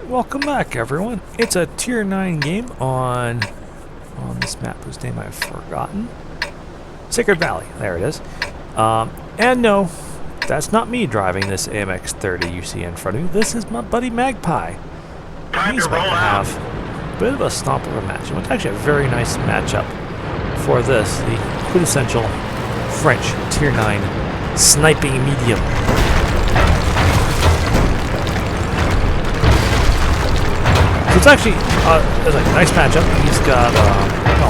Welcome back, everyone. It's a Tier 9 game on this map whose name I've forgotten. Sacred Valley. There it is. And no, that's not me driving this AMX 30 you see in front of me. This is my buddy Magpi. He's about to have a bit of a stomp of a match. It's actually a very nice matchup for this, the quintessential French Tier 9 sniping medium. So it's actually a nice matchup. He's got,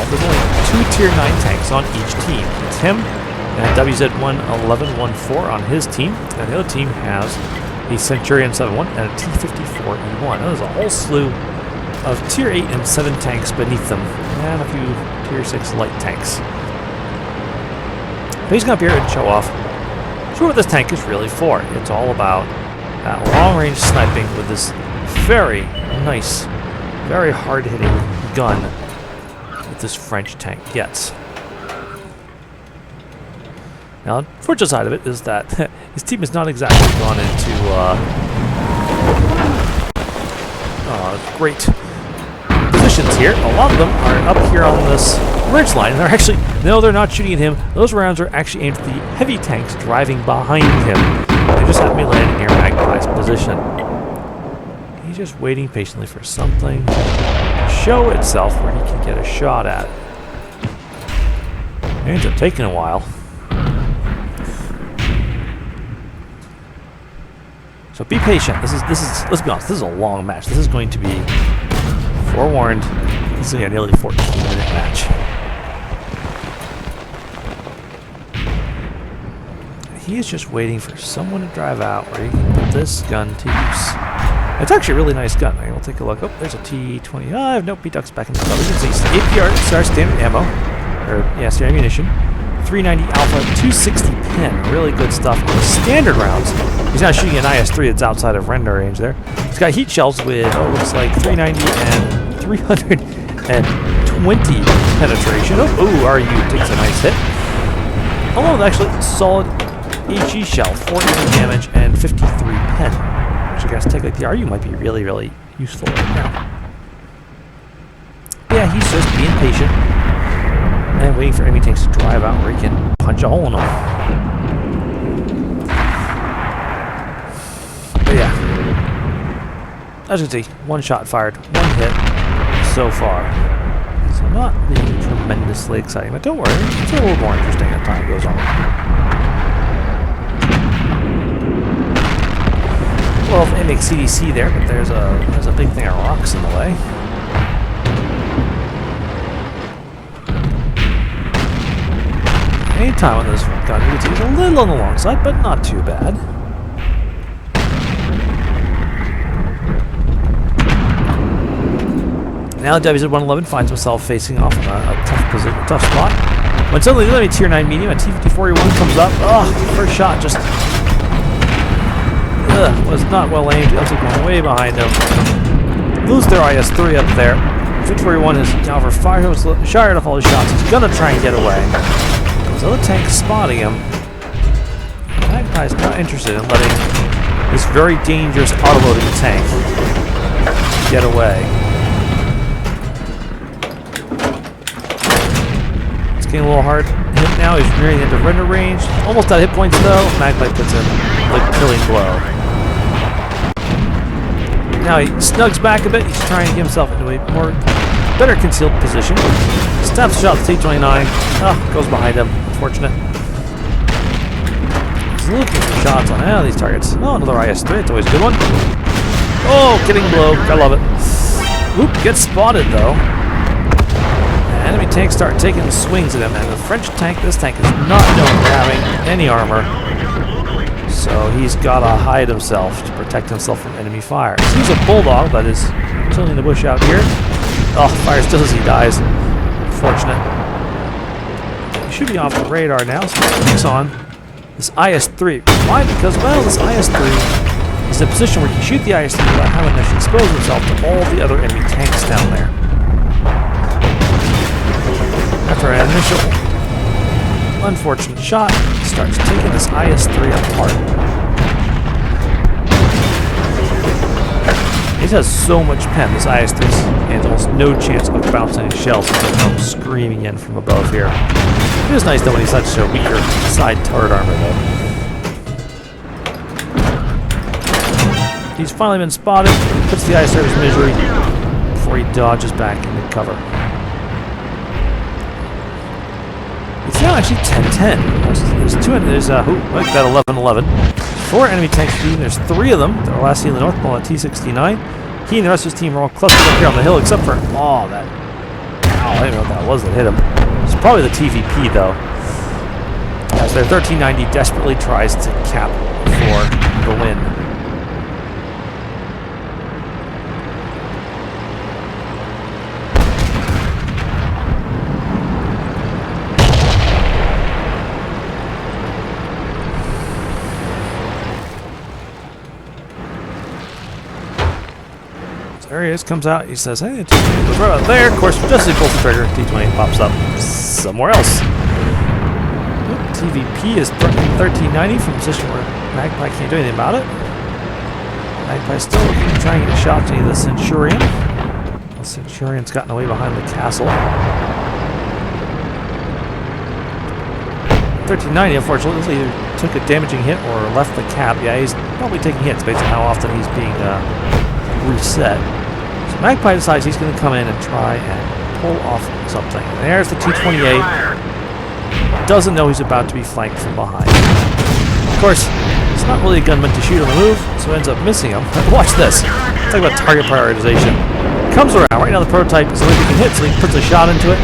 there's only 2 Tier 9 tanks on each team. It's him and WZ11114 on his team, and the other team has a Centurion 71 and a T-54E1. There's a whole slew of Tier 8 and 7 tanks beneath them, and a few Tier 6 light tanks. But he's going to come up here and show what this tank is really for. It's all about long-range sniping with this very nice, very hard-hitting gun that this French tank gets. Now, the unfortunate side of it is that his team has not exactly gone into great positions here. A lot of them are up here on this ridge line, and they're actually, no, they're not shooting at him. Those rounds are actually aimed at the heavy tanks driving behind him. They just happen to be landing near Magpi's position. He's just waiting patiently for something to show itself where he can get a shot at it. It ends up taking a while. So be patient. This is let's be honest, this is a long match. This is going to be forewarned. This is a nearly 14-minute match. He is just waiting for someone to drive out where he can put this gun to use. It's actually a really nice gun. We'll take a look. Oh, there's a T-25. Nope, he ducks back in the cover. You can see APR, standard ammo. Standard ammunition. 390 Alpha, 260 pin. Really good stuff. On the standard rounds, he's not shooting an IS-3 that's outside of render range there. He's got heat shells with, looks like 390 and 320 penetration. Oh, RU takes a nice hit. Although, actually, solid HE shell, 40 damage and 53 pen. Which I guess take like the RU might be really, really useful right now. Yeah, he's just being patient and waiting for enemy tanks to drive out where he can punch a hole in them. But yeah, as you can see, one shot fired, one hit so far. So not being tremendously exciting, but don't worry, it's a little more interesting as time goes on. Well, AMX CDC there, but there's a big thing of rocks in the way. Anytime on this gun, you can see it's a little on the long side, but not too bad. Now WZ111 finds himself facing off on a tough spot. When suddenly the enemy Tier 9 medium, a T-54E1 comes up. First shot just was not well aimed. It looks like going way behind them. Lose their IS-3 up there. T-54E1 has now fired off all his shots. He's gonna try and get away. His other tank's spotting him. Magpie's not interested in letting this very dangerous autoloading tank get away. It's getting a little hard hit now. He's nearing the end of render range. Almost out of hit points though. Magpie puts in like killing blow. Now he snugs back a bit. He's trying to get himself into a better concealed position. Snaps a shot at the T-29. Goes behind him. Unfortunate. He's looking for shots on these targets. Another IS-3. It's always a good one. Getting blow. I love it. Oop, gets spotted though. Enemy tanks start taking swings at him, and the French tank, this tank is not known for having any armor. So he's got to hide himself to protect himself from enemy fire. He's a bulldog that is chilling in the bush out here. Fires just as he dies. Unfortunate. He should be off the radar now, so he kicks on this IS-3. Why? Because, well, this IS-3 is in a position where he can shoot the IS-3 without having to expose himself to all the other enemy tanks down there. After an initial unfortunate shot, he starts taking this IS-3 apart. He has so much pen, this IS-3 has almost no chance of bouncing shells as they come screaming in from above here. It is nice though when he's such a weaker side turret armor though. He's finally been spotted, puts the IS-3 in his misery before he dodges back into cover. It's now actually 10-10. There's like that 11-11. 4 enemy tanks shooting. There's 3 of them. They're last seen in the North Pole at T-69. He and the rest of his team are all clustered up here on the hill, except for that. I don't know what that was that hit him. It's probably the TVP though, as their 1390 desperately tries to cap for the win. There he is, comes out, he says, hey, T-20 was right out there. Of course, just as he pulls the trigger, T-20 pops up somewhere else. TVP is threatening 1390 from a position where Magpi can't do anything about it. Magpie's still looking to try and get a shot to the Centurion. The Centurion's gotten away behind the castle. 1390, unfortunately, either took a damaging hit or left the cap. Yeah, he's probably taking hits based on how often he's being reset. So Magpi decides he's going to come in and try and pull off something. And there's the T-28. Doesn't know he's about to be flanked from behind. Of course, it's not really a gun meant to shoot on the move, so ends up missing him. Watch this. Talk about target prioritization. Comes around. Right now the prototype is only being hit, so he puts a shot into it.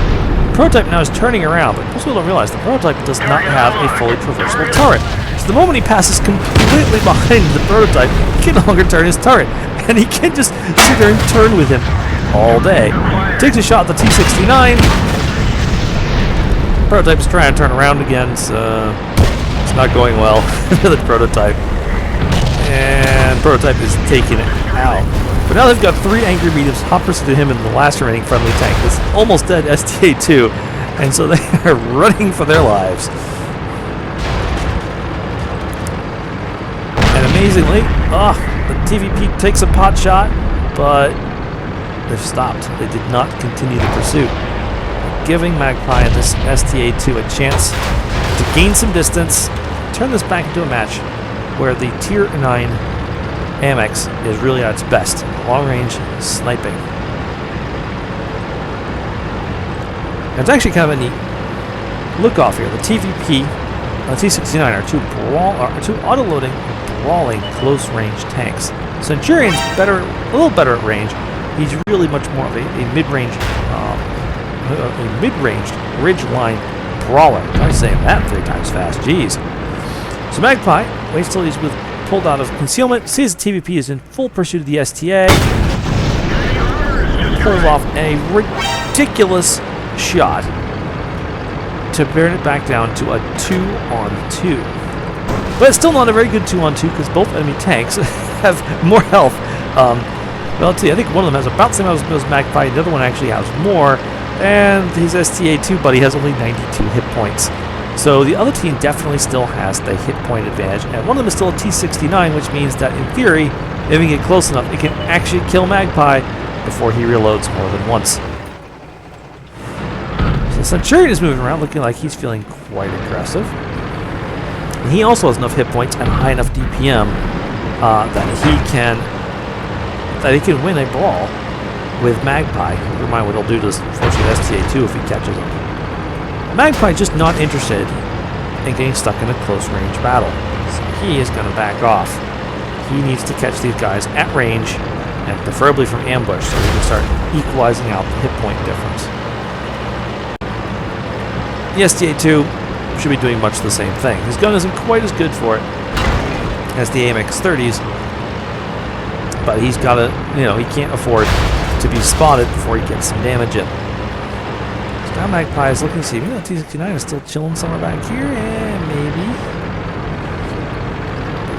The prototype now is turning around, but most people don't realize the prototype does not have a fully traversable turret. So the moment he passes completely behind the prototype, he can no longer turn his turret. And he can just sit there and turn with him all day. Takes a shot at the T-69. Prototype's trying to turn around again, so it's not going well for the prototype. And prototype is taking it out. But now they've got 3 angry mediums opposite to him in the last remaining friendly tank. This almost dead STA-2. And so they are running for their lives. And amazingly, the TVP takes a pot shot, but they've stopped. They did not continue the pursuit, giving Magpi and this STA-2 a chance to gain some distance, turn this back into a match where the Tier 9 AMX is really at its best, long-range sniping. And it's actually kind of a neat look-off here. The TVP and the T-69 are two auto-loading, brawling close-range tanks. Centurion's a little better at range. He's really much more of a mid-range, ridge-line brawler. I'm saying that 3 times fast. Jeez. So Magpi waits till he's pulled out of concealment, sees the TVP is in full pursuit of the STA, pulls off a ridiculous shot to burn it back down to a 2-on-2. But it's still not a very good 2-on-2 because both enemy tanks have more health. Well, let's see, I think one of them has about the same health as Magpi, the other one actually has more, and his STA-2 buddy has only 92 hit points. So the other team definitely still has the hit point advantage, and one of them is still a T-69, which means that in theory, if we get close enough, it can actually kill Magpi before he reloads more than once. So Centurion is moving around looking like he's feeling quite aggressive. And he also has enough hit points and high enough DPM that he can win a brawl with Magpi. Never mind what he'll do to fortunate STA-2 if he catches him. Magpi just not interested in getting stuck in a close-range battle, so he is going to back off. He needs to catch these guys at range, and preferably from ambush, so he can start equalizing out the hit point difference. The STA-2 should be doing much the same thing. His gun isn't quite as good for it as the AMX 30s, but he's got to, he can't afford to be spotted before he gets some damage in. Now Magpi is looking to see, maybe the T-69 is still chilling somewhere back here, and maybe.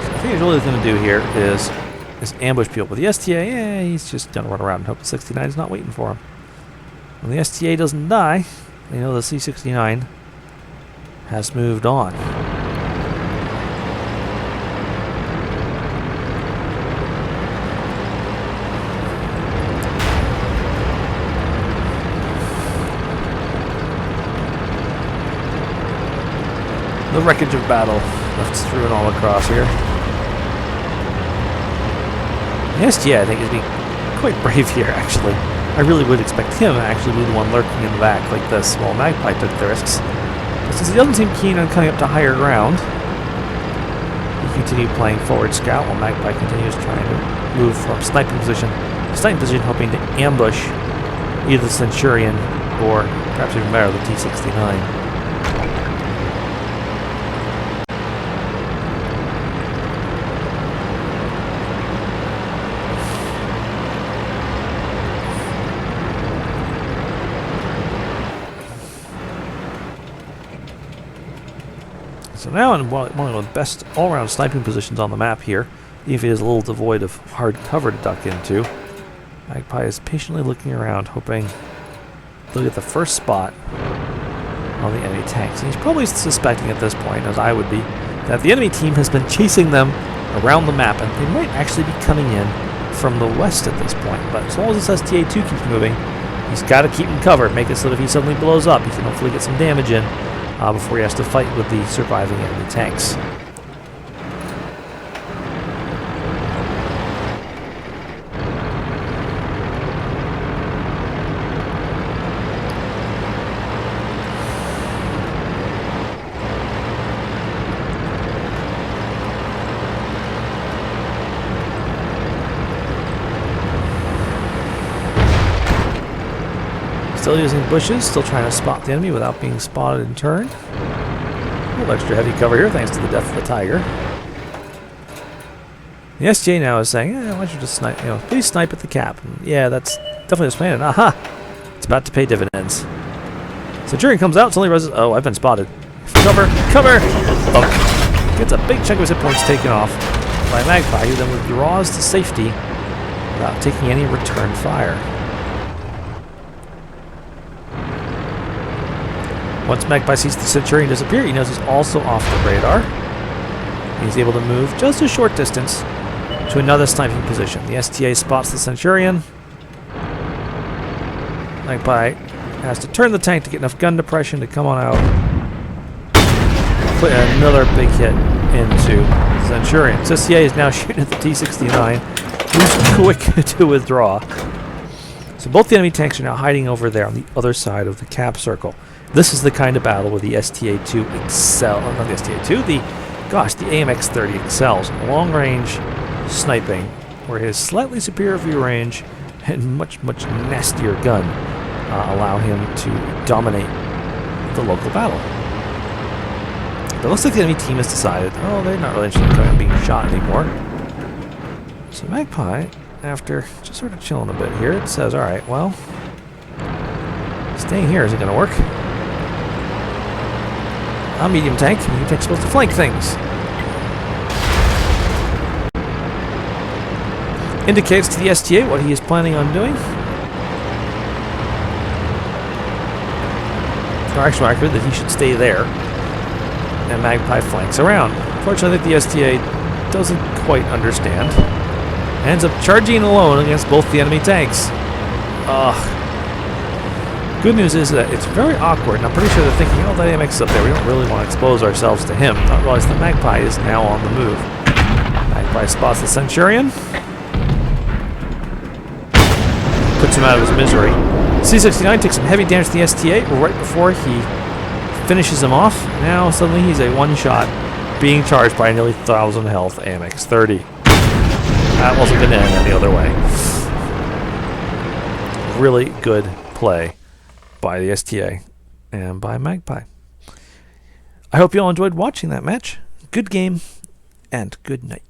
I think he's really going to do here is ambush people. But the STA, he's just going to run around and hope the 69 is not waiting for him. When the STA doesn't die, they know the C-69 has moved on. wreckage of battle left strewn all across here. Yes, yeah, I think he's being quite brave here, actually. I really would expect him to actually be the one lurking in the back like this while Magpi took the risks. But since he doesn't seem keen on coming up to higher ground, he continued playing forward scout while Magpi continues trying to move from sniping position to sniping position, hoping to ambush either the Centurion or, perhaps even better, the T-69. So now in one of the best all-around sniping positions on the map here, even if it is a little devoid of hard cover to duck into, Magpi is patiently looking around, hoping to get the first spot on the enemy tanks. And he's probably suspecting at this point, as I would be, that the enemy team has been chasing them around the map, and they might actually be coming in from the west at this point. But as long as this STA-2 keeps moving, he's got to keep him covered, make it so that if he suddenly blows up, he can hopefully get some damage in before he has to fight with the surviving enemy tanks. Still using bushes, still trying to spot the enemy without being spotted in turn. A little extra heavy cover here thanks to the death of the tiger. The SJ now is saying, why don't you just snipe, please snipe at the cap. And yeah, that's definitely his plan. Aha! It's about to pay dividends. Centurion comes out, suddenly realizes, oh, I've been spotted. Cover! Cover! Bunk. Gets a big chunk of his hit points taken off by Magpi, who then withdraws to safety without taking any return fire. Once Magpi sees the Centurion disappear, he knows he's also off the radar. He's able to move just a short distance to another sniping position. The STA spots the Centurion. Magpi has to turn the tank to get enough gun depression to come on out. Put another big hit into the Centurion. STA is now shooting at the T-69, who's quick to withdraw. So both the enemy tanks are now hiding over there on the other side of the cap circle. This is the kind of battle where the STA-2 not the STA-2, the AMX 30 excels. Long-range sniping, where his slightly superior view range and much, much nastier gun allow him to dominate the local battle. But it looks like the enemy team has decided, they're not really interested in coming and being shot anymore. So Magpi, after just sort of chilling a bit here, it says, alright, well, staying here isn't going to work. A medium tank's supposed to flank things. Indicates to the STA what he is planning on doing. Or actually accurate that he should stay there. And Magpi flanks around. Fortunately, I think the STA doesn't quite understand. Ends up charging alone against both the enemy tanks. Ugh. Good news is that it's very awkward, and I'm pretty sure they're thinking, that AMX is up there, we don't really want to expose ourselves to him. Not realize that Magpi is now on the move. Magpi spots the Centurion. Puts him out of his misery. C-69 takes some heavy damage to the STA right before he finishes him off. Now suddenly he's a one-shot being charged by a nearly 1,000 health AMX 30. That wasn't going to end any other way. Really good play by the STA and by Magpi. I hope you all enjoyed watching that match. Good game and good night.